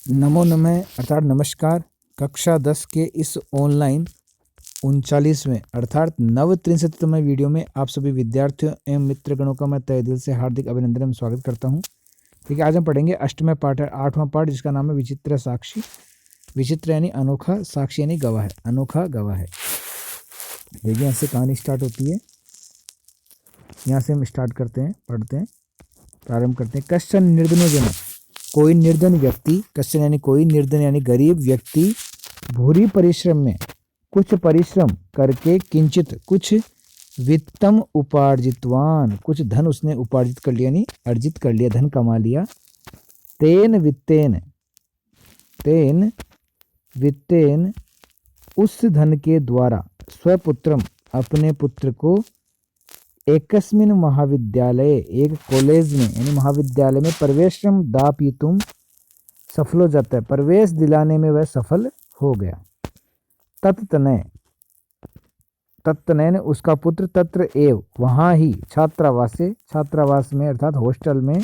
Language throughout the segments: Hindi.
नमो नमः अर्थात नमस्कार। कक्षा 10 के इस ऑनलाइन 39वें अर्थात नवत्रिंशततम वीडियो में आप सभी विद्यार्थियों एवं मित्रगणों का मैं तहे दिल से हार्दिक अभिनंदन एवं स्वागत करता हूं। ठीक है, आज हम पढ़ेंगे अष्टवें पाठ है, 8वां पाठ, जिसका नाम है विचित्र साक्षी। विचित्र यानी अनोखा, साक्षी यानी गवाह है, अनोखा गवाह है। देखिए यहाँ से कहानी स्टार्ट होती है, यहाँ से हम स्टार्ट करते हैं, पढ़ते हैं, प्रारंभ करते हैं। कश्चन निर्धनो जन, कोई निर्धन व्यक्ति, कश्चन यानी कोई, निर्धन यानी गरीब व्यक्ति, भूरी परिश्रम में कुछ परिश्रम करके किंचित कुछ वित्तम उपार्जितवान, कुछ धन उसने उपार्जित कर लिया, यानी अर्जित कर लिया, धन कमा लिया। तेन वित्तेन उस धन के द्वारा स्वपुत्रम अपने पुत्र को एकस्मिन महाविद्यालय, एक कॉलेज में यानी महाविद्यालय में प्रवेशम दापितुम सफल हो जाता है, प्रवेश दिलाने में वह सफल हो गया। तत्तनय ने उसका पुत्र तत्र एव वहाँ ही छात्रावास में अर्थात हॉस्टल में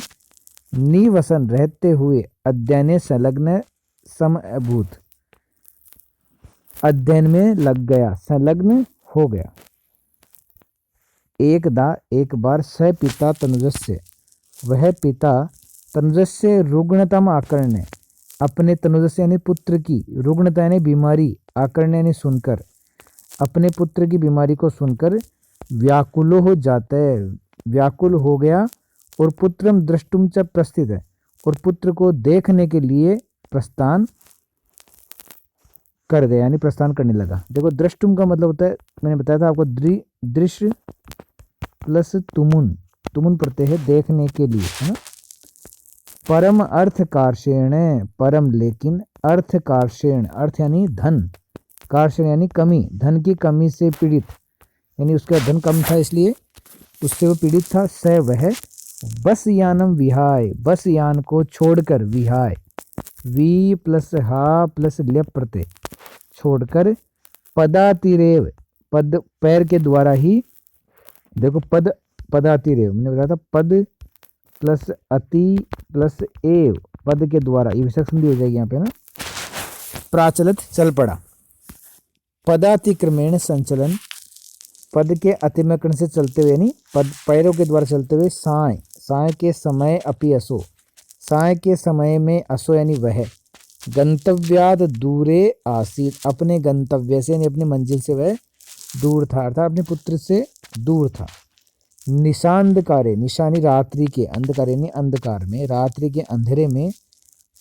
निवसन रहते हुए अध्ययन संलग्न समभूत, अध्ययन में लग गया, संलग्न हो गया। एक बार स पिता तनुजस्य, वह पिता तनुजस्य रुग्णतम आकर्ण्य, अपने तनुजस्य यानी पुत्र की, रुग्णता यानी बीमारी, आकर्ण्य यानी सुनकर, अपने पुत्र की बीमारी को सुनकर व्याकुलो हो जाता है, व्याकुल हो गया। और पुत्रम द्रष्टुम च प्रस्थित है, और पुत्र को देखने के लिए प्रस्थान कर गया, यानी प्रस्थान करने लगा। देखो द्रष्टुम का मतलब होता है, मैंने बताया था आपको, दृश्य प्लस तुमुन प्रत्यय है, देखने के लिए, है ना। परम अर्थ कार्षेण, परम लेकिन, अर्थ कार्षेण, अर्थ यानी धन, कार्षेण यानी कमी, धन की कमी से पीड़ित, यानी उसका धन कम था इसलिए उससे वो पीड़ित था। स वह बस यानम विहाय, बस यान को छोड़कर, विहाय वी प्लस हा प्लस लेप प्रत्यय, छोड़कर, पदातिरेव, पद पैर के द्वारा ही, देखो पदातिरेव मैंने बताया था, पद प्लस अति प्लस एव, पद के द्वारा, ये विशेषण संधि हो जाएगी यहाँ पे ना। प्राचलित चल पड़ा, पदातिक्रमेण संचलन, पद के अतिक्रमण से चलते हुए, यानी पद पैरों के द्वारा चलते हुए। साय के समय अपि असो, साय के समय में, असो यानी वह, गंतव्याद दूरे आसीत, अपने गंतव्य से यानी अपनी मंजिल से वह दूर था, अर्थात अपने पुत्र से दूर था। निशांधकारे, निशानी रात्रि के, अंधकार यानी अंधकार में, रात्रि के अंधेरे में।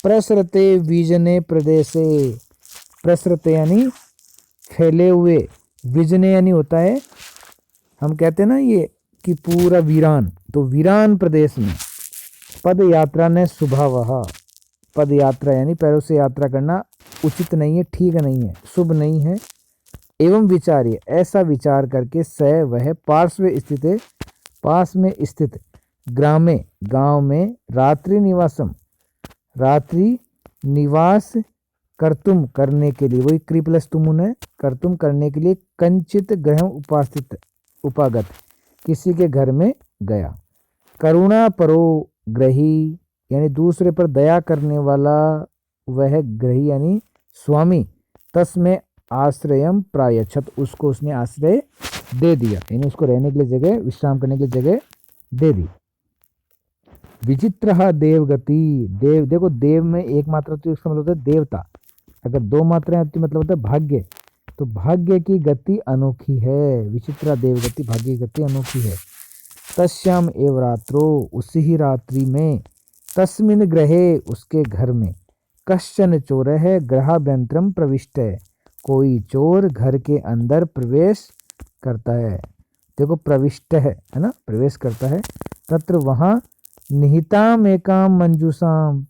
प्रसरते विजने प्रदेशे, प्रसरते यानी फैले हुए, विजने यानी होता है, हम कहते हैं ना ये कि पूरा वीरान, तो वीरान प्रदेश में। पद यात्रा ने सुबह, पद यात्रा यानी पैरों से यात्रा करना उचित नहीं है, ठीक नहीं है, शुभ नहीं है। एवं विचार्य, ऐसा विचार करके, स वह पास में स्थित ग्रामे, गांव में, रात्रि निवास कर्तुम करने के लिए, वही क्री प्लस तुमुन है, कर्तुम करने के लिए, कंचित गृह उपागत, किसी के घर में गया। करुणा परो ग्रही, यानी दूसरे पर दया करने वाला वह ग्रही यानी स्वामी, तस्में आश्रयम प्रायच्छत, उसको उसने आश्रय दे दिया, यानी उसको रहने के लिए जगह, विश्राम करने के लिए जगह दे दी। विचित्र देवगति, देव, देखो देव में एक मात्रा तो इसका मतलब होता है देवता, अगर दो मात्राएं आती मतलब होता है भाग्य, तो भाग्य की गति अनोखी है। विचित्रा देवगति, भाग्य की गति अनोखी है। तस्याम एव रात्रो, उसी ही रात्रि में, तस्मिन ग्रहे, उसके घर में, कश्चन चोर है, ग्रहाभ्यंतरम प्रविष्ट है, कोई चोर घर के अंदर प्रवेश करता है। देखो प्रविष्ट है ना, प्रवेश करता है। तत्र वहाँ, निहिताम एकाम मंजूसाम,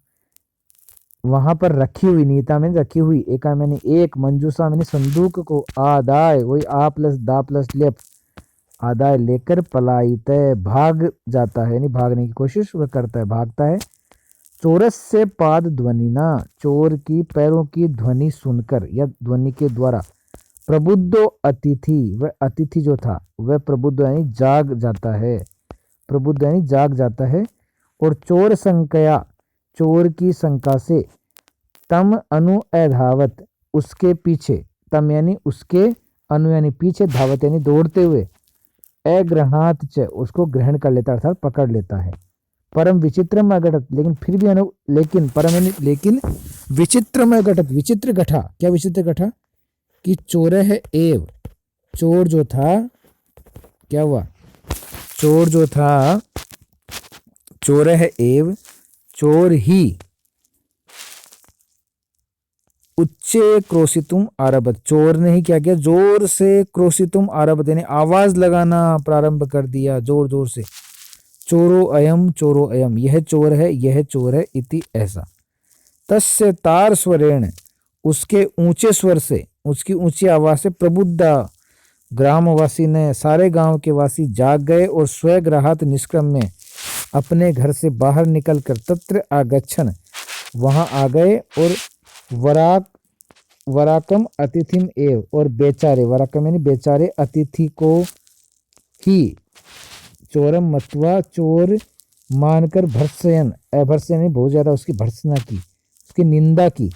वहां पर रखी हुई, निहिता में रखी हुई, एका मैंने एक, मंजूसा मैंने संदूक को, आदाय वही आ प्लस दा प्लस लेप, आदाय लेकर, पलायित भाग जाता है, यानी भागने की कोशिश वह करता है, भागता है। चोरस से पाद ध्वनि ना, चोर की पैरों की ध्वनि सुनकर या ध्वनि के द्वारा। प्रबुद्धो अतिथि, वह अतिथि जो था वह प्रबुद्ध यानी जाग जाता है, प्रबुद्ध यानी जाग जाता है। और चोर संकया, चोर की शंका से, तम अनु अधावत, उसके पीछे, तम यानी उसके, अनु यानी पीछे, धावत यानी दौड़ते हुए, अग्रहात च, उसको ग्रहण कर लेता अर्थात पकड़ लेता है। परम विचित्रम अघटत, लेकिन फिर भी लेकिन परम यानी लेकिन, विचित्रम अघटत, विचित्र घटा, क्या विचित्र घटा कि चोर है एव, चोर जो था, क्या हुआ, चोर जो था, चोर है एव, चोर ही, उच्चे क्रोशितुम आरभत, चोर ने ही क्या किया, जोर से क्रोशितुम आरभत यानी आवाज लगाना प्रारंभ कर दिया, जोर जोर से, चोरो अयम, यह चोर है, यह चोर है, इति ऐसा। तस्य तार स्वरेण, उसके ऊंचे स्वर से, उसकी ऊंची आवाज से, प्रबुद्धा, ग्रामवासी ने, सारे गांव के वासी जाग गए और स्वग्रहात निष्क्रम में अपने घर से बाहर निकलकर तत्र आगच्छन, वहां आ गए, और वराकम अतिथिम एव, और बेचारे, वराकम यानी बेचारे, अतिथि को ही, चोरम मत्वा, चोर मानकर, भर्त्सयन, अभर्त्सयन यानी बहुत ज्यादा उसकी भर्त्सना की, उसकी निंदा की।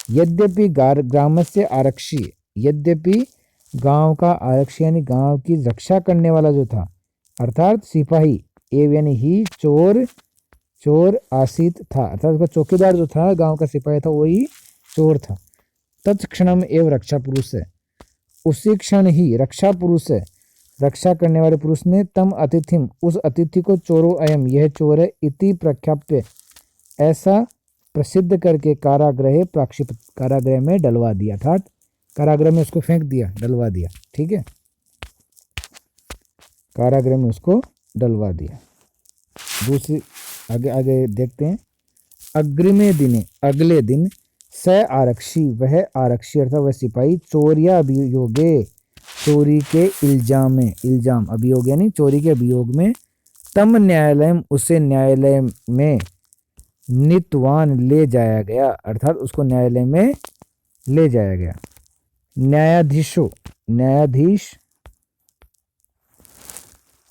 यद्यपि ग्रामस्य आरक्षी, यद्यपि गांव का आरक्षी यानी गांव की रक्षा करने वाला जो था, अर्थात सिपाही, एव यानी ही, चोर, चोर आसित था, अर्थात उसका चौकीदार जो था, गांव का सिपाही था, वही चोर था। तत्क्षणम एव रक्षा पुरुष है, उसी क्षण ही रक्षा पुरुष है, रक्षा करने वाले पुरुष ने, तम अतिथिम, उस अतिथि को, चोरो अयम, यह चोर है, इति प्रख्याप्य, ऐसा प्रसिद्ध करके, कारागृह प्राक्षिप्त, कारागृह में डलवा दिया, अर्थात कारागृह में उसको फेंक दिया, डलवा दिया, ठीक है, कारागृह में उसको डलवा दिया। दूसरी आगे आगे देखते हैं। अग्रिमे दिने, अगले दिन, स आरक्षी, वह आरक्षी अर्थात वह सिपाही, चोरिया अभियोगे, चोरी के इल्जाम में, इल्जाम, अभियोग यानी चोरी के अभियोग में, तम न्यायालय, उसे न्यायालय में, नीतवान, ले जाया गया, अर्थात उसको न्यायालय में ले जाया गया। न्यायाधीशो, न्यायाधीश,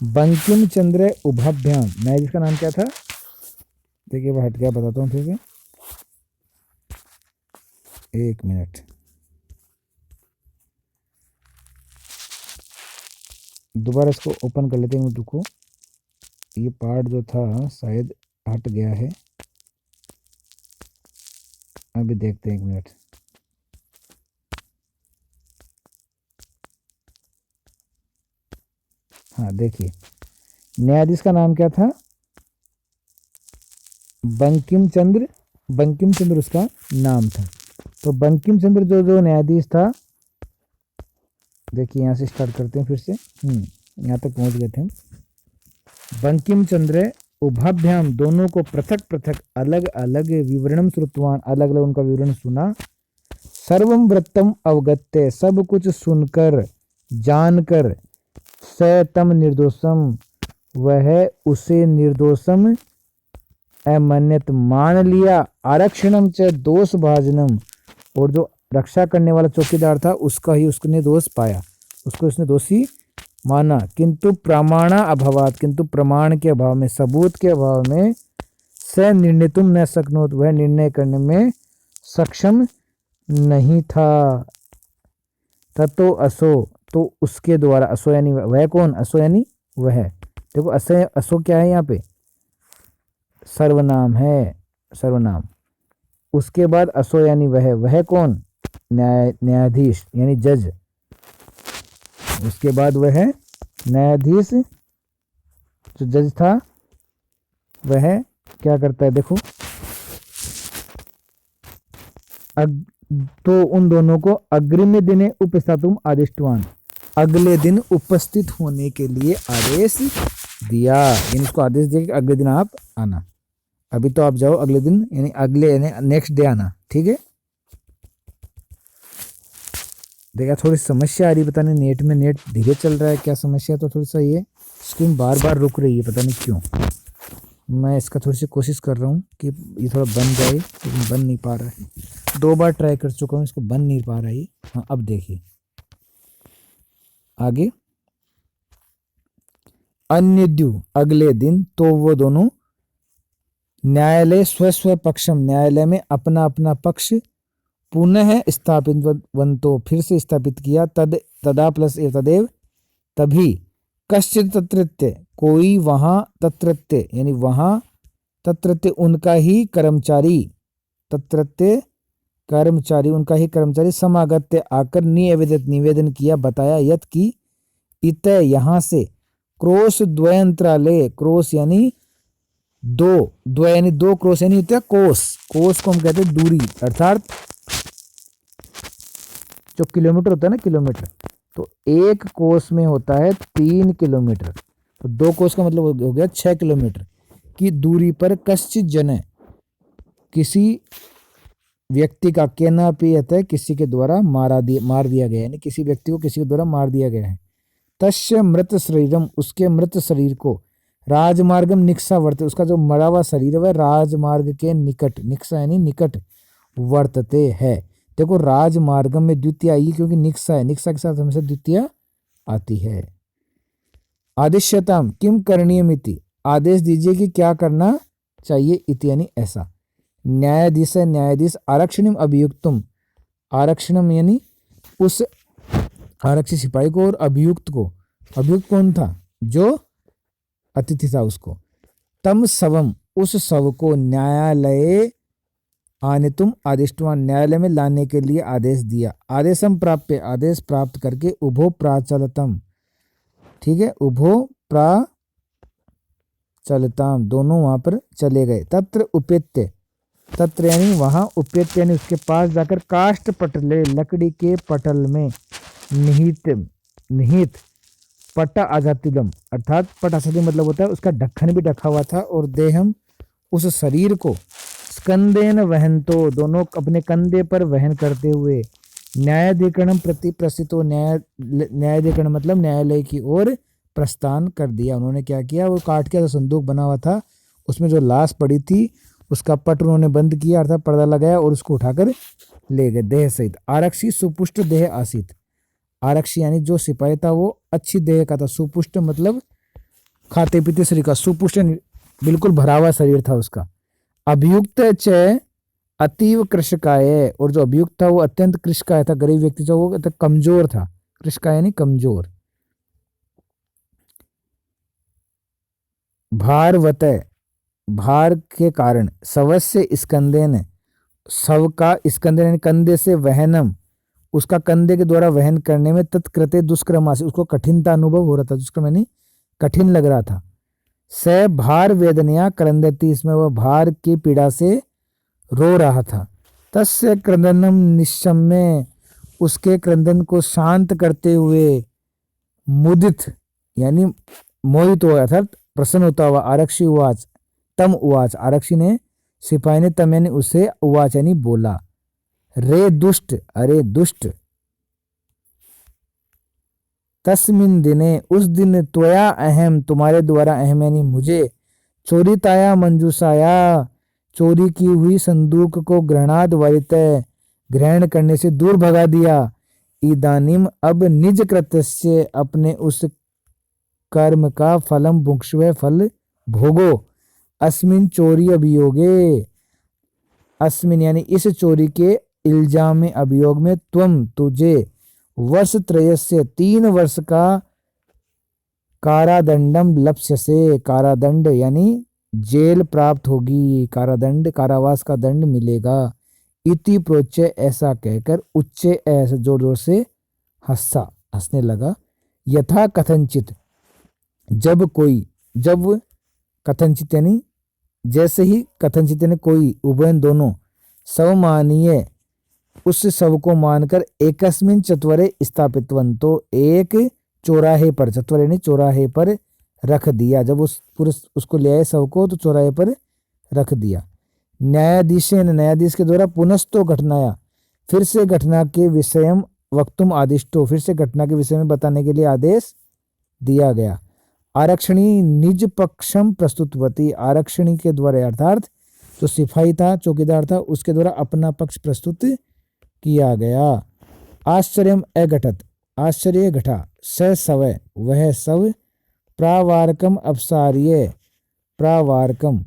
बंकिम चंद्र उभाभ्याम, न्यायाधीश का नाम क्या था, देखिए हट गया, बताता हूँ फिर से, एक मिनट, दोबारा इसको ओपन कर लेते हैं, रुको, ये पार्ट जो था शायद हट गया है, अभी देखते हैं, एक मिनट। हाँ देखिए, न्यायाधीश का नाम क्या था, बंकिम चंद्र, बंकिम चंद्र उसका नाम था। तो बंकिम चंद्र जो न्यायाधीश था, देखिए यहाँ से स्टार्ट करते हैं फिर से, यहाँ तक पहुँच गए थे हम। बंकिम चंद्र उभाभ्याम, दोनों को पृथक पृथक, अलग अलग, विवरणम श्रुतवान, अलग अलग उनका विवरण सुना, सर्वम वृत्तम अवगत्य, सब कुछ सुनकर, जानकर, स तम निर्दोषम, वह उसे निर्दोषम, अमन्यत, मान लिया, आरक्षणम च दोष भाजनम, और जो रक्षा करने वाला चौकीदार था उसका ही उसने दोष पाया, उसको उसने दोषी माना, किंतु प्रमाणा अभावात, किंतु प्रमाण के अभाव में, सबूत के अभाव में, स निर्णितुम न शक्नोत, वह निर्णय करने में सक्षम नहीं था। ततो असो, तो उसके द्वारा, असो यानी वह कौन, असो यानी वह, देखो असो, असो क्या है यहाँ पे, सर्वनाम है, सर्वनाम, उसके बाद असो यानी वह कौन, न्यायाधीश यानी जज, उसके बाद वह न्यायाधीश जो जज था, वह क्या करता है, देखो, तो उन दोनों को अग्रिम दिने उपस्थातुम आदिष्टवान, अगले दिन उपस्थित होने के लिए आदेश दिया, यानी उसको आदेश दिया कि अगले दिन आप आना, अभी तो आप जाओ, अगले दिन यानी अगले यानी नेक्स्ट डे आना, ठीक है। देखा थोड़ी समस्या आ रही, पता नहीं नेट में, नेट धीरे चल रहा है, क्या समस्या, तो थोड़ा सा ये स्क्रीन बार बार रुक रही है, पता नहीं क्यों। मैं इसका थोड़ी सी कोशिश कर रहा हूँ कि ये थोड़ा बन जाए, लेकिन बन नहीं पा रहा है, 2 बार ट्राई कर चुका हूँ, इसको बन नहीं पा रहा है। हाँ अब देखिए आगे, अन्य द्यु, अगले दिन, तो वो दोनों न्यायालय स्वस्व पक्षम, न्यायालय में अपना अपना पक्ष पुनः स्थापितवन्तो, फिर से स्थापित किया, तदा प्लस ए तदेव, तभी, कश्चित् तत्रत्य, कोई वहां, तत्रत्य यानी वहां, तत्रत्य उनका ही कर्मचारी, तत्रत्य कर्मचारी उनका ही कर्मचारी, समागत्य आकर, निवेदित निवेदन किया, बताया, यत की, इत यहाँ से, क्रोश द्वयंत्रालय, क्रोश यानी दो, द्वय यानी दो, क्रोश यानी होता है कोस, कोस को हम कहते हैं दूरी, अर्थात जो किलोमीटर होता है ना, किलोमीटर, तो एक कोस में होता है 3 किलोमीटर, तो 2 कोस का मतलब हो गया 6 किलोमीटर की दूरी पर, कश्चित जन, किसी व्यक्ति का, कहना पीयत है किसी के द्वारा मार दिया गया, यानी किसी व्यक्ति को किसी के द्वारा मार दिया गया है। तस्य मृत शरीरम, उसके मृत शरीर को, राजमार्गम निक्सा वर्तते, उसका जो मरा हुआ शरीर है वह राजमार्ग के निकट, निक्सा यानी निकट, वर्तते है। देखो राजमार्गम में द्वितीय आई क्योंकि निक्सा है, निक्सा के साथ हमेशा द्वितीय आती है। आदिश्यताम किम करणीयमिति, आदेश दीजिए कि क्या करना चाहिए, इति यानी ऐसा। न्यायाधीश है, न्यायाधीश, आरक्षणम अभियुक्तम, आरक्षणम यानी उस आरक्षी सिपाही को और अभियुक्त को, अभियुक्त कौन था, जो अतिथि था उसको, तम शवम, उस शव को, न्यायालय आने तुम आदिष्टवान, न्यायालय में लाने के लिए आदेश दिया, आदेशम प्राप्य, आदेश प्राप्त करके, उभो प्राचलतम, ठीक है, उभो प्राचलताम, दोनों वहां पर चले गए, तत्र उपेत्य, तत्र यानी वहां, उपेत्य यानी उसके पास जाकर, काष्ठ पटले, लकड़ी के पटल में, निहित पट आजातिगम, अर्थात पट आजाति मतलब होता है उसका ढक्कन भी ढका हुआ था, और देहम उस शरीर को, स्कंदेन वहंतो, दोनों अपने कंधे पर वहन करते हुए, न्यायाधिकरणम प्रति प्रस्थितो, न्यायाधिकरण मतलब न्यायालय की ओर प्रस्थान कर दिया। उन्होंने क्या किया, वो काट के संदूक बना हुआ था, उसमें जो लाश पड़ी थी उसका पट उन्होंने बंद किया, अर्थात पर्दा लगाया और उसको उठाकर ले गए देह सहित। आरक्षी सुपुष्ट देह आसित, आरक्षी यानी जो सिपाही था वो अच्छी देह का था, सुपुष्ट मतलब खाते पीते शरीर का, सुपुष्ट बिल्कुल भरा हुआ शरीर था उसका। अभियुक्त च अतीव कृशकाय, और जो अभियुक्त था वो अत्यंत कृशकाय था, गरीब व्यक्ति था, वो कमजोर था, कृशकाय यानी कमजोर। भारवत, भार के कारण, शवस्य स्कंदेन, शव का स्कंदेन यानी कंधे से, वहनम उसका कंधे के द्वारा वहन करने में, तत्कृते दुष्कर्मा से, उसको कठिनता अनुभव हो रहा था, दुष्कर्म यानी कठिन लग रहा था। स भार वेदनया क्रंदती, इसमें वह भार की पीड़ा से रो रहा था। तस्य क्रंदनम निशम्य, उसके क्रंदन को शांत करते हुए, मुदित यानी मोहित हो गया था, प्रसन्न होता हुआ, आरक्षी उवाच, तम उवाच, आरक्षी ने, सिपाही ने, तम यानी उसे, उवाच यानी बोला, रे दुष्ट, अरे दुष्ट, तस्मिन दिने, उस दिन, त्वया अहम, तुम्हारे द्वारा, अहम यानी मुझे, चोरिताया मंजूसाया, चोरी की हुई संदूक को, ग्रहणाद वरित, ग्रहण करने से दूर भगा दिया। इदानीम अब, निज कृत्य से, अपने उस कर्म का, फलम भुक्ष्व, फल भोगो, अस्मिन चोरी अभियोगे, अस्मिन यानी इस चोरी के इल्जाम में, अभियोग में, त्वम तुझे, वर्ष त्रयस्य 3 वर्ष का, कारादंडम लप्स्यसे, कारादंड यानी जेल प्राप्त होगी, कारादंड कारावास का दंड मिलेगा। इति प्रोच्य, ऐसा कहकर, उच्चे ऐसे जोर जोर से हंसा, हंसने लगा। यथा कथनचित, जब कोई, जब कथनचित यानी जैसे ही, कथनचित यानी कोई, उभयन दोनों, सवमानीय उस शव को मानकर, एकस्मिन चत्वरे स्थापितवंतो, एक चौराहे पर, चत्वरे ने चौराहे पर रख दिया, जब उस पुरुष उसको ले आए शव को तो चौराहे पर रख दिया। न्यायाधीश ने, न्यायाधीश के द्वारा, पुनस्तो घटनाया, फिर से घटना के विषय वक्तुम आदिष्टो, फिर से घटना के विषय में बताने के लिए आदेश दिया गया। आरक्षणी निज पक्षम प्रस्तुतवती, आरक्षणी के द्वारा अर्थात जो सिपाही था, चौकीदार था, उसके द्वारा अपना पक्ष प्रस्तुत किया गया। आश्चर्यम अघटत, आश्चर्य घटा, स सवय, वह सब, प्रावारकम अपसार्य, प्रावारकम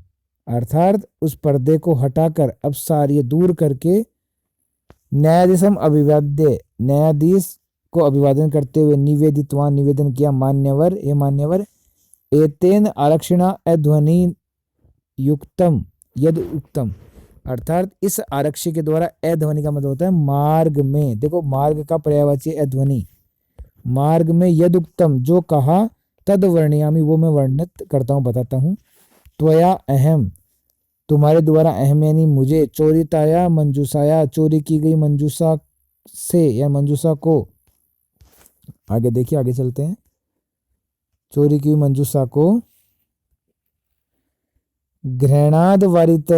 अर्थात उस पर्दे को हटाकर अब सारी दूर करके न्यायाधीशम अभिवाद्य, न्यायाधीश को अभिवादन करते हुए निवेदितवान, निवेदन किया, मान्यवर, ये मान्यवर, एतेन आरक्षणा अध्वनि युक्तम यद उक्तम, अर्थात इस आरक्षी के द्वारा अध्वनि का मतलब होता है मार्ग में, देखो मार्ग का पर्यायवाची अध्वनि, मार्ग में यद उक्तम जो कहा, तद वर्णयामी वो मैं वर्णित करता हूँ, बताता हूँ, त्वया अहम तुम्हारे द्वारा, अहम यानी मुझे, चोरिताया मंजूसाया चोरी की गई मंजूसा से या मंजूसा को, आगे देखिए आगे चलते हैं, चोरी की मंजूसा को घृणाद वारित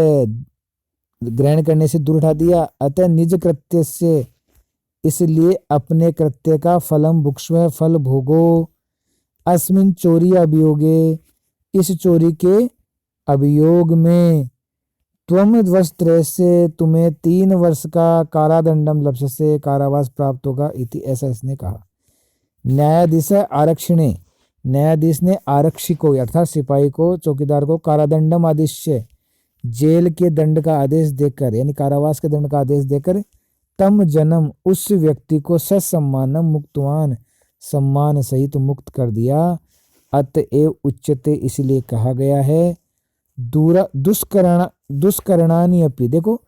ग्रहण करने से दूर उठा दिया, अतः निज कृत्य से इसलिए अपने कृत्य का फलम भुक्ष्व फल भोगो, अस्मिन चोरी अभियोगे इस चोरी के अभियोग में, त्वम वस्त्र से तुम्हें 3 वर्ष का कारादंडम लप्स्यसे कारावास प्राप्त होगा इति, ऐसा इसने कहा। न्यायाधीश आरक्षणे, न्यायाधीश ने आरक्षी को अर्थात सिपाही को, चौकीदार को कारादंडम आदेश्य जेल के दंड का आदेश देकर यानी कारावास के दंड का आदेश देकर, तम जन्म उस व्यक्ति को ससम्मानम मुक्तवान सम्मान सहित मुक्त कर दिया, अतएव उच्यते इसलिए कहा गया है, दुष्करणानि अपि, देखो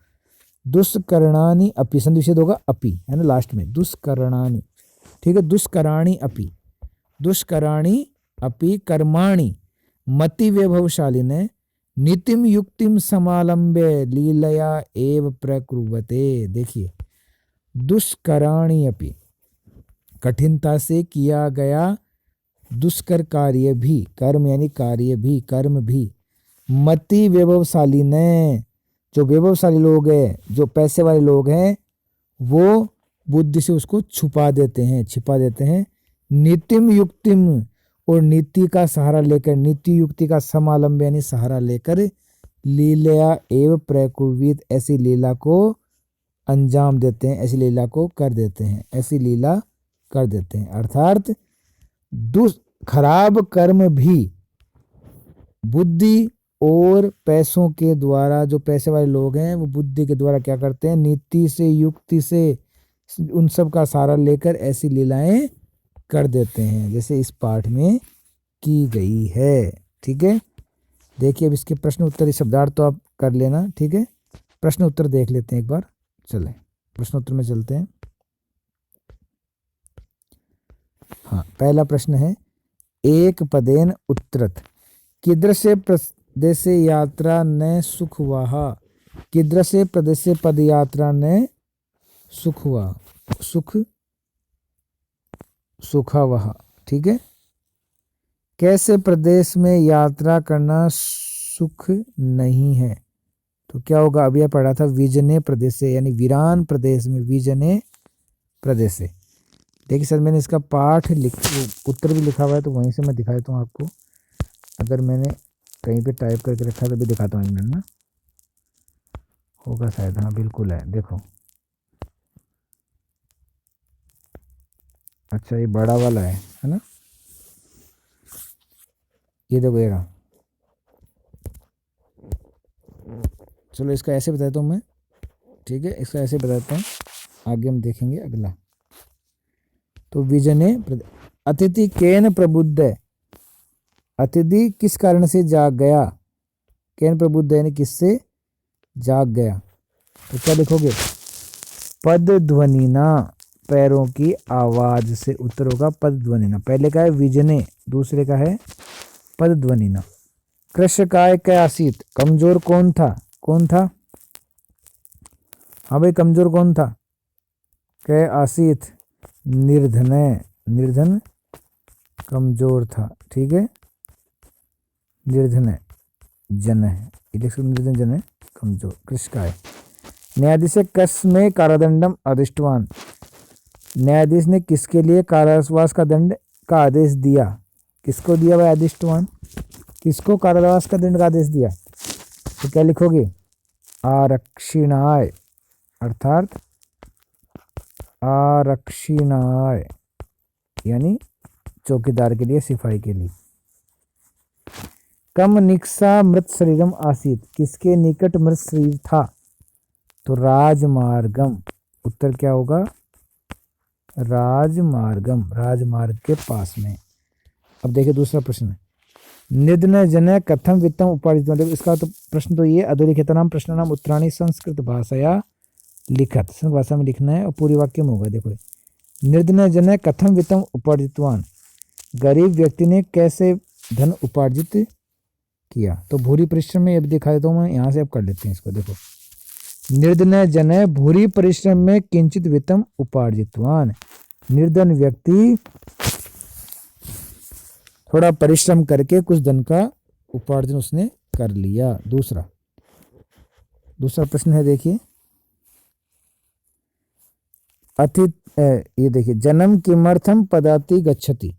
दुष्करणानि अपि संधिविच्छेद होगा अपि है ना लास्ट में, दुष्करणानि, ठीक है, दुष्कराणि अपि, दुष्कराणि अपि कर्माणि मति वैभवशालिने नीतिम युक्तिम समालंबे लीलया एव प्रकुर्वते, देखिए दुष्कराणि अपि कठिनता से किया गया दुष्कर कार्य भी, कर्म यानी कार्य भी, कर्म भी, मति वैभवशाली ने जो वैभवशाली लोग हैं, जो पैसे वाले लोग हैं, वो बुद्धि से उसको छुपा देते हैं, छिपा देते हैं, नीतिम युक्तिम और नीति का सहारा लेकर, नीति युक्ति का समालंब यानी सहारा लेकर, लीला एवं प्रकुर्वित ऐसी लीला को अंजाम देते हैं, ऐसी लीला को कर देते हैं, ऐसी लीला कर देते हैं, अर्थात खराब कर्म भी बुद्धि और पैसों के द्वारा, जो पैसे वाले लोग हैं वो बुद्धि के द्वारा क्या करते हैं, नीति से युक्ति से उन सब का सहारा लेकर ऐसी लीलाएं कर देते हैं जैसे इस पाठ में की गई है। ठीक है, देखिए अब इसके प्रश्न उत्तर शब्दार्थ तो आप कर लेना। ठीक है, प्रश्न उत्तर देख लेते हैं एक बार, चलें प्रश्न उत्तर में चलते हैं। हाँ, पहला प्रश्न है, एक पदेन उत्तरत कीदृशे प्रदेशे यात्रा न सुख हुआ, कीदृशे प्रदेशे पद यात्रा न सुख हुआ, सुखा वहा। ठीक है, कैसे प्रदेश में यात्रा करना सुख नहीं है, तो क्या होगा, अभी पढ़ा था विजने प्रदेश से यानी वीरान प्रदेश में, विजने प्रदेश से। देखिए सर मैंने इसका पाठ उत्तर भी लिखा हुआ है तो वहीं से मैं दिखा देता हूँ आपको, अगर मैंने कहीं पे टाइप करके रखा है तो भी दिखाता हूँ ना, होगा शायद, हाँ बिल्कुल है, देखो अच्छा ये बड़ा वाला है ना, ये देखो ये रहा। चलो इसका ऐसे बताता हूँ मैं, ठीक है, इसका ऐसे बताता हूँ, आगे हम देखेंगे अगला। तो विजने अतिथि केन प्रबुद्ध है, अतिथि किस कारण से जाग गया, केन प्रबुद्ध यानी किससे जाग गया, तो क्या लिखोगे, पद ध्वनिना पैरों की आवाज से, उत्तर होगा पद ध्वनिना। पहले का है विजने, दूसरे का है पद ध्वनिना। कृष्णकाय क्या आसीत, कमजोर कौन था, कौन था, हाँ भाई कमजोर कौन था, कै आसीत निर्धन, निर्धन कमजोर था। ठीक है, निर्धन जन है, निर्धन जन है कमजोर, कृष्णकाय। न्यायाधीश कस में कारादंडम अधिष्ठवान, न्यायाधीश ने किसके लिए कारावास का दंड का आदेश दिया, किसको दिया भाई अधिष्ठवान, किसको कारावास का दंड का आदेश दिया, तो क्या लिखोगे, आरक्षिणाय, अर्थात आरक्षिणाय यानी चौकीदार के लिए, सिपाही के लिए। कम निक्सा मृत शरीरम आसीत, किसके निकट मृत शरीर था? तो राजमार्गम। उत्तर क्या होगा? राजमार्गम, राजमार्ग के पास में। अब देखिए दूसरा प्रश्न, निधन जन कथम वित्तम उपार्जित। देखो इसका तो प्रश्न तो ये, अधोलिखितानाम प्रश्नानाम उत्तराणि संस्कृत भाषाया लिखत, संस्कृत भाषा में लिखना है और पूरी वाक्य में होगा। देखो, निर्धन जन कथम वित्तम उपार्जितवान, गरीब व्यक्ति ने कैसे धन उपार्जित किया? तो भूरी परिश्रम में, अब दिखा देता हूँ मैं, यहाँ से अब कर लेते हैं इसको। देखो, निर्धन जन भूरी परिश्रम में किंचित वित्तम उपार्जितवान, निर्धन व्यक्ति थोड़ा परिश्रम करके कुछ धन का उपार्जन उसने कर लिया। दूसरा प्रश्न है, देखिए, ये देखिए, जन्म किमर्थम पदाति गच्छति,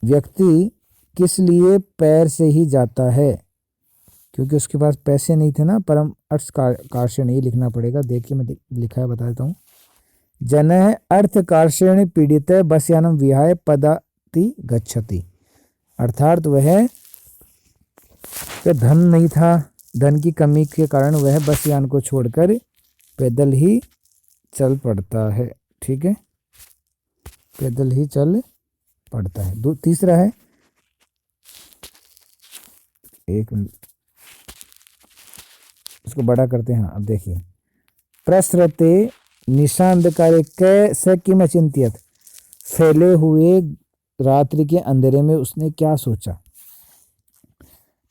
व्यक्ति किस लिए पैर से ही जाता है? क्योंकि उसके पास पैसे नहीं थे ना, परम अर्थ कार्षण, ये लिखना पड़ेगा। देखिए मैं लिखा है, बता देता हूँ। जन अर्थ कार्षण पीड़ित बसयानम विहाय पदाति गच्छति, अर्थात वह धन नहीं था, धन की कमी के कारण वह बसयान को छोड़कर पैदल ही चल पड़ता है। ठीक है, पैदल ही चल पड़ता है। तीसरा है, एक मिनट इसको बड़ा करते हैं। अब देखिए, प्रसरते निशांधकारे कैसे किम अचिंत्यत, फैले हुए रात्रि के अंधेरे में उसने क्या सोचा?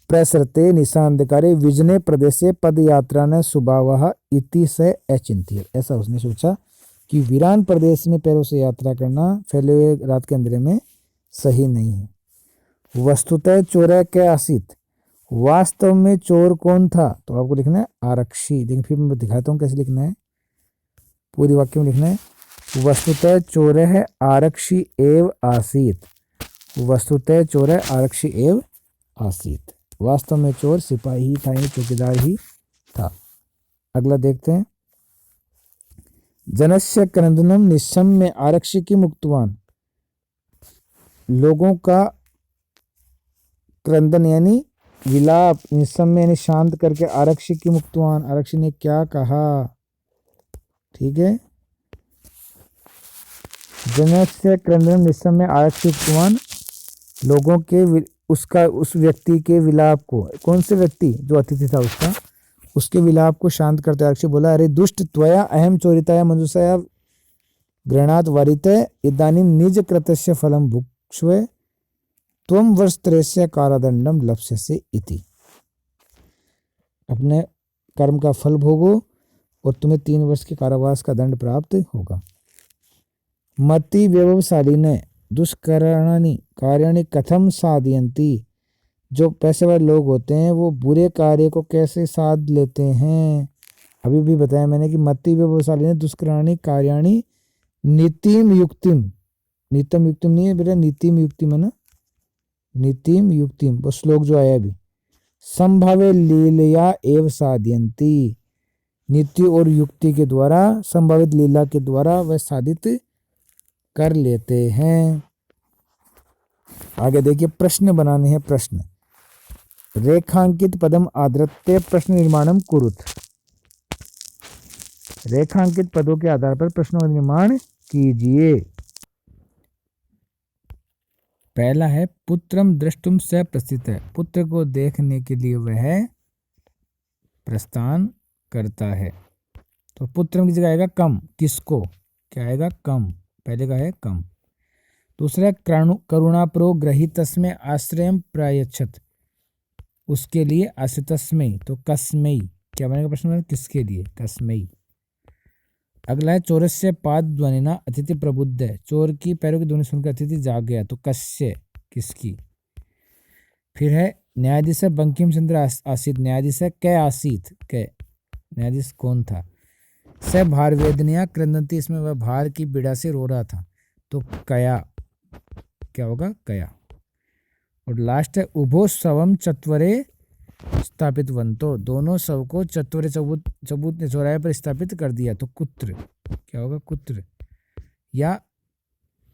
प्रसरते निशांधकारे विजने प्रदेशे पद यात्रा न सुभावः इति से अचिंत्यत, ऐसा उसने सोचा कि वीरान प्रदेश में पैरों से यात्रा करना फैले हुए रात के अंधेरे में सही नहीं है। वस्तुतः चोर के आसित, वास्तव में चोर कौन था? तो आपको लिखना है आरक्षी। लेकिन फिर मैं दिखाता हूँ कैसे लिखना है, पूरी वाक्य में लिखना है। वस्तुतः चोर है आरक्षी एव आसीत, वस्तुतः चोर है आरक्षी एव आसीत, वास्तव में चोर सिपाही ही था, चौकीदार ही था। अगला देखते हैं, जनस्य क्रंदनम निशम्य आरक्षी की मुक्तवान, लोगों का क्रंदन यानी विलाप, निशम्य यानी शांत करके आरक्षी की मुक्तवान, आरक्षी ने क्या कहा? ठीक है, जनस्य क्रंदनम निशम्य आरक्षी मुक्तवान, लोगों के उस व्यक्ति के विलाप को, कौन से व्यक्ति? जो अतिथि था उसका, उसके विलाप को शांत करते आरक्षी बोला, अरे दुष्ट, त्वया अहम चोरिताया मंजुषया गृहणात वारिते इदानीं निज कृतस्य फलम भुक्ष्व त्वं वर्षत्रयस्य कारादंडम लप्स्यसे इति, अपने कर्म का फल भोगो और तुम्हें 3 वर्ष के कारावास का दंड प्राप्त होगा। मति व्यवसालिने दुष्कराणि कार्याणि कथम साधयन्ति, जो पेशेवर लोग होते हैं वो बुरे कार्य को कैसे साध लेते हैं? अभी भी बताया मैंने कि मति व्यवसालिने दुष्कराणि कार्याणि नीतिम युक्तिम, नीतम युक्तिम नहीं है बेटा, नीतिम युक्तिम है ना, नीतिम युक्तिम, वो श्लोक जो आया अभी, संभावे लीलया एव साधयन्ति, नीति और युक्ति के द्वारा, संभावित लीला के द्वारा वह साधित कर लेते हैं। आगे देखिए, प्रश्न बनाने हैं। प्रश्न, रेखांकित पदम आधृत्य प्रश्न निर्माणम कुरुत, रेखांकित पदों के आधार पर प्रश्नों का निर्माण कीजिए। पहला है, पुत्रम दृष्टुम स प्रस्थित है, पुत्र को देखने के लिए वह प्रस्थान करता है। तो पुत्रम की जगह आएगा कम, किसको? क्या आएगा? कम, पहले का है कम। दूसरा, करुणाप्रो ग्रहीतस्मै आश्रयम प्रायच्छत, उसके लिए आश्रितस्मै, तो कस्मै, क्या बनेगा प्रश्न में? किसके लिए? कस्मै। अगला है, चोरस्य पाद ध्वनिना अतिथि प्रबुद्ध है, चोर की पैरों की ध्वनि सुनकर अतिथि जाग गया, तो कस्य, किसकी। फिर है, न्यायाधीश बंकिम चंद्र आसीत, न्यायाधीश कै आसीत, कै न्यायाधीश कौन था? स भार वेदनिया क्रंदंती, इसमें वह भार की पीड़ा से रो रहा था, तो कया, क्या होगा? कया। और लास्ट है, उभो शवम चत्वरे स्थापित वंतो, दोनों शव को चत्वरे चबूत ने चौराहे पर स्थापित कर दिया, तो कुत्र, क्या होगा? कुत्र। या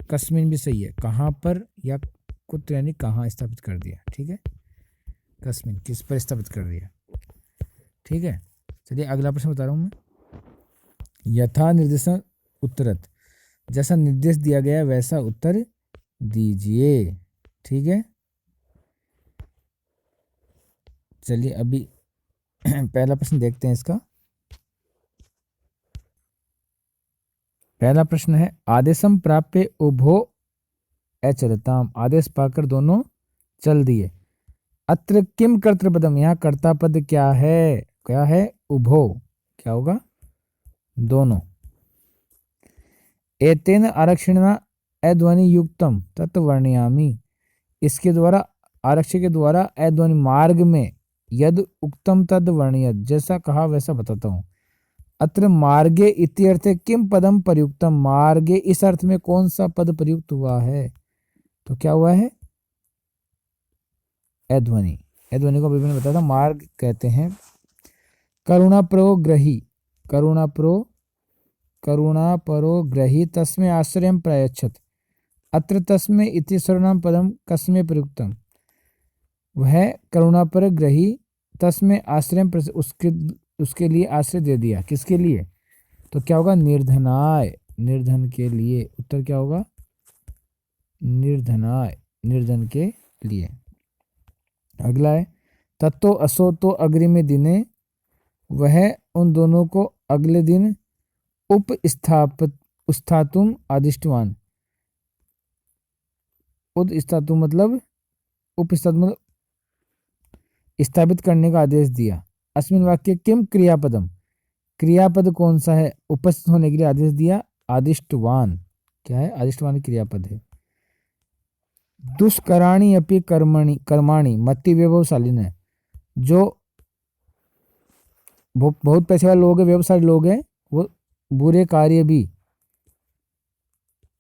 कस्मिन भी सही है, कहाँ पर या कुत्र यानी कहाँ स्थापित कर दिया, ठीक है, कस्मिन किस पर स्थापित कर दिया, ठीक है। चलिए अगला प्रश्न बता रहा हूँ मैं। यथा निर्देशन उत्तरत, जैसा निर्देश दिया गया वैसा उत्तर दीजिए, ठीक है। चलिए अभी पहला प्रश्न देखते हैं इसका। पहला प्रश्न है आदेशम प्राप्य उभो अचलताम, आदेश पाकर दोनों चल दिए। अत्र किम कर्तृपदम, यहाँ कर्ता पद क्या है, क्या है, उभो, क्या होगा, दोनों। एतेन आरक्षण अध्वनि युक्तम तत्वर्णयामी, इसके द्वारा आरक्षक के द्वारा अध्वनि मार्ग में यद उक्तम तद वर्णीय, जैसा कहा वैसा बताता हूँ। अत्र मार्गे इति अर्थे किम पदम प्रयुक्तम, मार्गे इस अर्थ में कौन सा पद प्रयुक्त हुआ है, तो क्या हुआ है, अध्वनि। अध्वनि को विभिन्न बताया था, मार्ग कहते हैं। करुणा प्रोग्रही, करुणा परोग्रही तस्मै आश्रयं प्रयच्छत, अत्र तस्मै इति सर्वनाम पदम कस्मै प्रयुक्तम, वह करुणा पर ग्रही तस्मै आश्रय, उसके लिए आश्रय दे दिया, किसके लिए, तो क्या होगा, निर्धनाय, निर्धन के लिए, उत्तर क्या होगा, निर्धनाय, निर्धन के लिए। अगला है तत्तो असो तो अग्रिमे दिने, वह उन दोनों को अगले दिन उपस्थातुम आदिष्टवान, उपस्थातुम मतलब उपस्थातुम मतलब स्थापित करने का आदेश दिया। अस्मिन वाक्य किम क्रियापदम, क्रियापद कौन सा है, उपस्थित होने के लिए आदेश दिया, आदिष्टवान, क्या है, आदिष्टवान क्रियापद है। दुष्कराणी अपि कर्माणी मति वैभवशालीन है, जो बहुत पैसे वाले लोग हैं, व्यवसायी लोग हैं, वो बुरे कार्य भी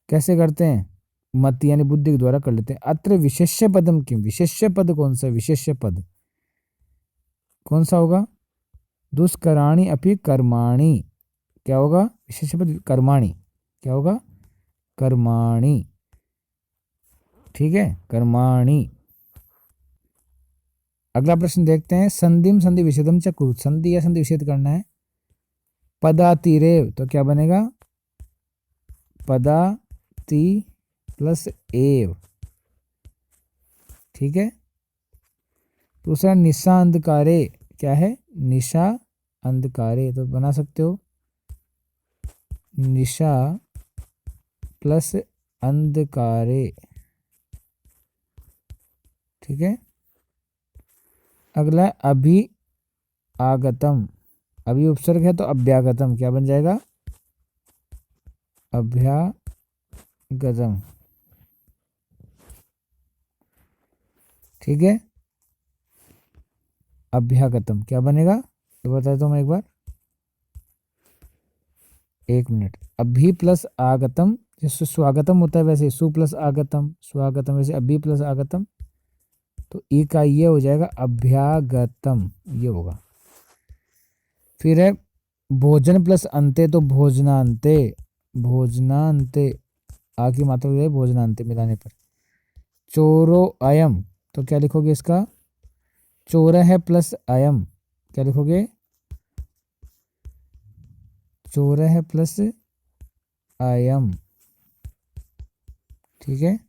कैसे करते हैं, मति यानी बुद्धि के द्वारा कर लेते हैं। अत्र विशेष्य पदम किम, विशेष्य पद कौन सा, विशेष्य पद कौन सा होगा, दुष्कराणी अपि कर्माणी, क्या होगा, विशेष्य पद कर्माणी, क्या होगा, कर्माणी, ठीक है, कर्माणी। अगला प्रश्न देखते हैं। संधिम संधि विच्छेदम च कुरु, संधि या संधि विच्छेद करना है। पदातिरेव, तो क्या बनेगा, पदाति प्लस एव, ठीक है। दूसरा निशा अंधकारे, क्या है, निशा अंधकारे, तो बना सकते हो निशा प्लस अंधकारे, ठीक है। अगला अभी आगतम, अभी उपसर्ग है तो अभ्यागतम, क्या बन जाएगा, अभ्यागतम, ठीक है, अभ्यागतम क्या बनेगा, ये बता देता हूँ मैं एक बार, एक मिनट। अभी प्लस आगतम, जैसे स्वागतम होता है वैसे सु प्लस आगतम, स्वागतम, वैसे अभी प्लस आगतम, तो ई का ये हो जाएगा अभ्यागतम, ये होगा। फिर है भोजन प्लस अंते, तो भोजनांते, भोजनांते, आ की मात्रा हो जाए भोजनांते मिलाने पर। चोरो अयम, तो क्या लिखोगे इसका, चोर है प्लस अयम, क्या लिखोगे, चोर है प्लस अयम, ठीक है।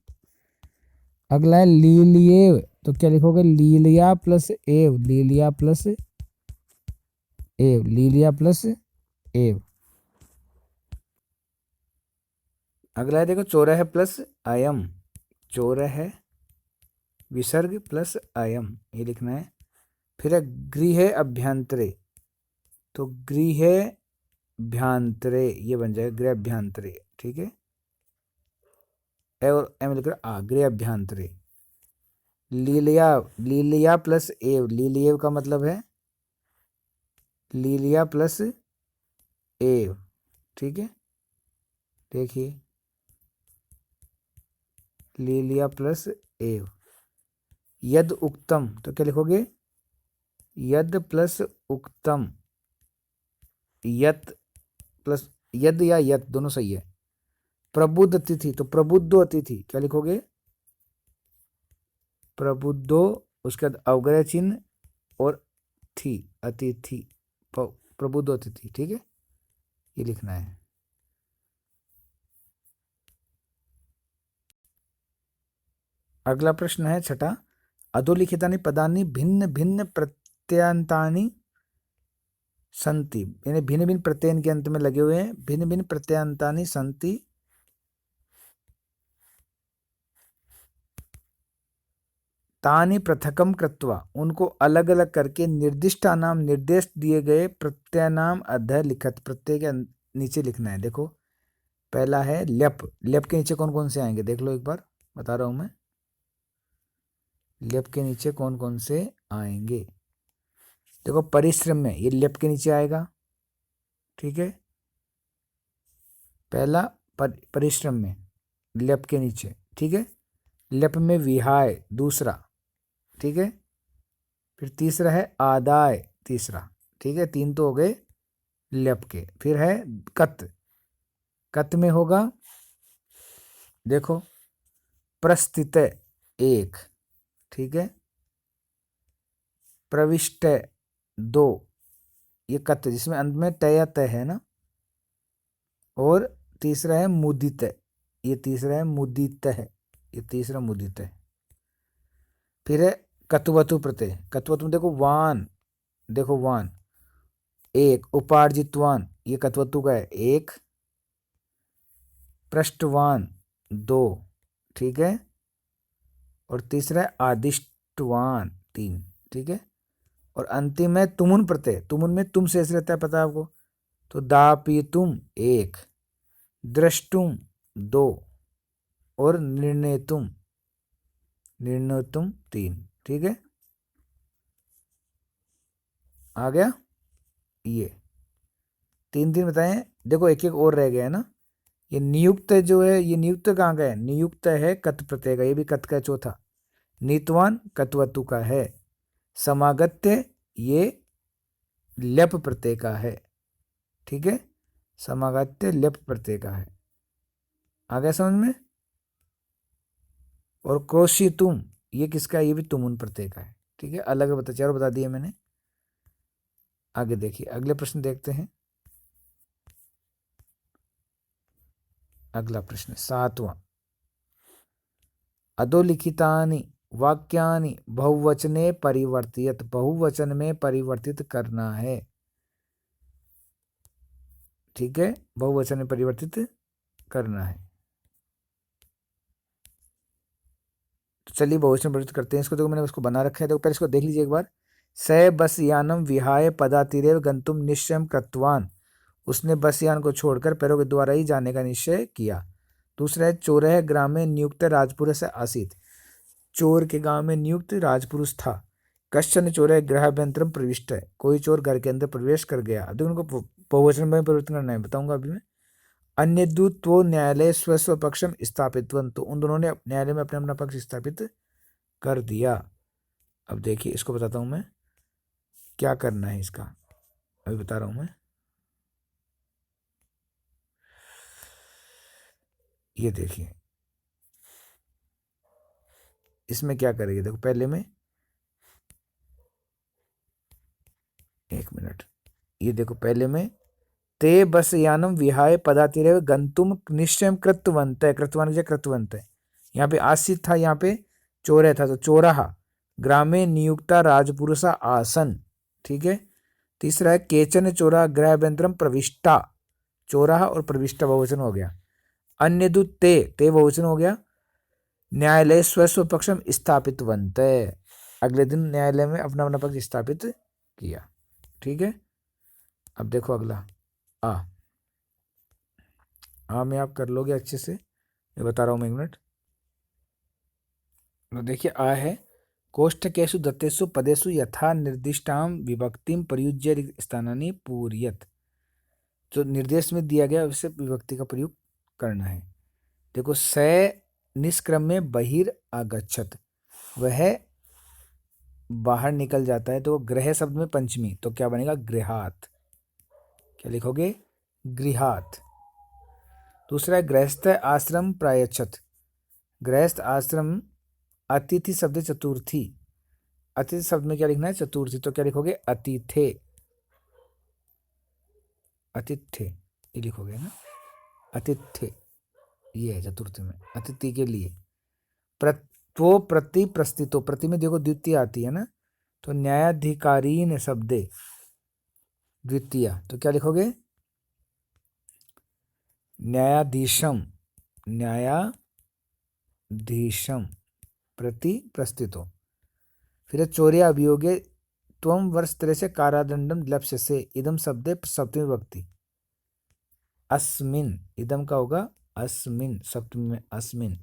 अगला है लीलिएव, तो क्या लिखोगे, लीलिया प्लस एव, लीलिया प्लस एव, लीलिया प्लस एव। अगला है देखो चौराहे प्लस अयम, चौराहे विसर्ग प्लस अयम, ये लिखना है। फिर है गृह अभ्यंतरे, तो गृह भ्यांतरे, ये बन जाएगा गृह अभ्यंतरे, ठीक है। ए और एम लिखकर आ, गृह अभ्यंतरे। लीलिया, लीलिया प्लस एव, लीलिएव का मतलब है लीलिया प्लस एव, ठीक है। देखिए लीलिया प्लस एव। यद उक्तम, तो क्या लिखोगे, यद प्लस उक्तम, यत प्लस यद या यत दोनों सही है। प्रबुद्ध अतिथि, तो प्रबुद्ध अतिथि क्या लिखोगे, प्रबुद्धो, उसके बाद अवग्रह चिन्ह और थी, अतिथि, प्रबुद्धो अतिथि, ठीक है, ये लिखना है। अगला प्रश्न है छठा, अधोलिखितानि पदानि भिन्न भिन्न प्रत्ययांतानि संति, यानी भिन्न भिन्न प्रत्यय के अंत में लगे हुए हैं, भिन्न भिन्न प्रत्ययांतानि संति तानि पृथकम कृत्वा, उनको अलग अलग करके निर्दिष्टानाम, निर्देश दिए गए प्रत्ययनाम अधः लिखत, प्रत्यय के नीचे लिखना है। देखो पहला है ल्यप, ल्यप के नीचे कौन कौन से आएंगे देख लो एक बार, बता रहा हूं मैं, ल्यप के नीचे कौन कौन से आएंगे। देखो परिश्रम में ये ल्यप के नीचे आएगा, ठीक है, पहला परिश्रम में ल्यप के नीचे, ठीक है, ल्यप में विहाय दूसरा, ठीक है, फिर तीसरा है आदाय तीसरा, ठीक है, तीन तो हो गए ल्यप के। फिर है कत, कत में होगा देखो प्रस्थित एक, ठीक है, प्रविष्ट दो, ये कत जिसमें अंत में तय तय है ना, और तीसरा है मुदित, ये तीसरा है मुदित है, ये तीसरा मुदित है। फिर है कत्वतु प्रत्यय, कत्वतु में देखो वान, देखो वान एक, उपार्जितवान ये कत्वतु का है एक, पृष्ठवान दो, ठीक है, और तीसरा है आदिष्टवान तीन, ठीक है, और अंतिम है तुमुन प्रत्यय, तुमुन में तुम शेष रहता है पता है आपको, तो दापितुम एक, द्रष्टुम दो, और निर्णयतुम, निर्णयतुम तीन, ठीक है, आ गया, ये तीन तीन बताए। देखो एक एक और रह गया है ना, ये नियुक्त जो है, ये नियुक्त कहाँ का है, नियुक्त है कत प्रत्यय का, ये भी कत का है चौथा, नीतवान कत्वतु का है, समागत्य ये ल्यप प्रत्यय का है, ठीक है, समागत्य ल्यप प्रत्यय का है, आ गया समझ में। और क्रोशितुम ये किसका है, ये भी तुमुन प्रत्यय का है, ठीक है, अलग बता, चारों बता दिए मैंने। आगे देखिए अगले प्रश्न देखते हैं, अगला प्रश्न सातवां, अधोलिखितानि वाक्यानि बहुवचने परिवर्तित, बहुवचन में परिवर्तित करना है, ठीक है, बहुवचन में परिवर्तित करना है। तो चलिए बहुवचन परिवर्तित करते हैं इसको। देखो मैंने उसको बना रखा है, देखो पहले इसको देख लीजिए एक बार। स बस यानम विहाय पदातिरेव गंतुम निश्चयम कृतवान, उसने बस यान को छोड़कर पैरों के द्वारा ही जाने का निश्चय किया। दूसरा है चोरः ग्रामे नियुक्त राजपुरुष आसीत, चोर के गांव में नियुक्त राजपुरुष था। कश्चन चोरः गृहाभ्यंतरम प्रविष्ट है, कोई चोर घर के अंदर प्रवेश कर गया। अब देखो उनको बहुवचन में परिवर्तन करना है, बताऊंगा अभी मैं। अन्य दूत तो न्यायालय स्वस्व पक्षम स्थापित, तो उन दोनों ने न्यायालय में अपना अपना पक्ष स्थापित कर दिया। अब देखिए इसको बताता हूं मैं क्या करना है इसका, अभी बता रहा हूं मैं। ये देखिए इसमें क्या करेंगे, देखो पहले में, एक मिनट, ये देखो पहले में ते बस यानम विहाय पदातिरेव गंतुम निश्चय कृतवंत, कृतवान या कृतवंत, यहाँ पे आसित था, यहाँ पे चोर था, तो चोराहा ग्रामे नियुक्ता राजपुरुषा आसन, ठीक है। तीसरा है केचन चोरा गृहाभ्यंतरम प्रविष्टा, चोराहा और प्रविष्टा बहुवचन हो गया। अन्य दू ते बहुवचन हो गया। न्यायालय स्वस्व पक्षम स्थापित बनते, अगले दिन न्यायालय में अपना अपना पक्ष स्थापित किया, ठीक है। अब देखो अगला में आप कर लोगे अच्छे से, मैं बता रहा हूँ मैं, एक मिनट। तो देखिए है कोष्ठकेषु दत्तेषु पदेषु यथा निर्दिष्टाम विभक्तिम प्रयुज्य स्थानानि पूर्यत, जो निर्देश में दिया गया उससे विभक्ति का प्रयोग करना है। देखो स निष्क्रम में बहिर आगच्छत, वह बाहर निकल जाता है, तो गृह शब्द में पंचमी, तो क्या बनेगा गृहात, क्या लिखोगे गृहात। दूसरा है गृहस्थ आश्रम प्रायच्छत, गृहस्थ आश्रम अतिथि शब्द चतुर्थी, अतिथि शब्द में क्या लिखना है? चतुर्थी। तो क्या लिखोगे? अतिथे, अतिथ्य ये लिखोगे ना, अतिथ्य ये है चतुर्थी में, अतिथि के लिए। वो प्रति प्रस्थितो, प्रति में देखो द्वितीय आती है ना, तो न्यायाधिकारीन शब्दे द्वितीय, तो क्या लिखोगे? न्यायाधीशम, न्यायाधीशम प्रति प्रस्थितो। फिर चौर्य अभियोगे त्वम वर्षत्रय से कारादंडम लप्स्यसे, इदम शब्दे सप्तमी विभक्ति। अस्मिन, इदम का होगा अस्मिन, सप्तमी में अस्मिन,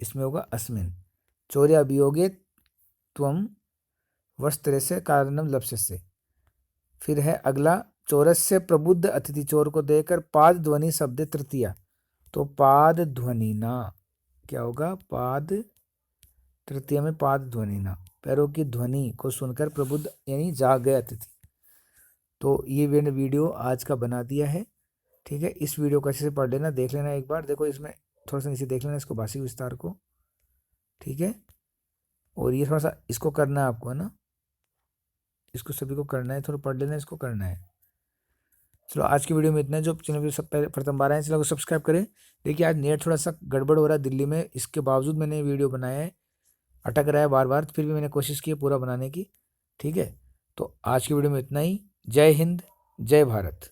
इसमें होगा अस्मिन। चौर्य अभियोगे त्वम वर्षत्रय से कारादंडम लप्स्यसे। फिर है अगला, चौरस से प्रबुद्ध अतिथि चोर को देकर पाद ध्वनि शब्द तृतीया, तो पाद ध्वनि ना, क्या होगा? पाद, तृतीय में पाद ध्वनि ना, पैरों की ध्वनि को सुनकर प्रबुद्ध यानी जाग गए अतिथि। तो ये मैंने वीडियो आज का बना दिया है, ठीक है। इस वीडियो को अच्छे से पढ़ लेना, देख लेना एक बार, देखो इसमें थोड़ा सा नीचे देख लेना इसको, भाषिक विस्तार को, ठीक है। और ये थोड़ा सा इसको करना है आपको, है ना, इसको सभी को करना है, थोड़ा पढ़ लेना, इसको करना है। चलो आज की वीडियो में इतना है। जो चैनल पर सब पहले प्रथम बार आए चैनल को सब्सक्राइब करें। देखिए आज नेट थोड़ा सा गड़बड़ हो रहा है दिल्ली में, इसके बावजूद मैंने वीडियो बनाया है, अटक रहा है बार बार, फिर भी मैंने कोशिश की है पूरा बनाने की, ठीक है। तो आज की वीडियो में इतना ही। जय हिंद, जय भारत।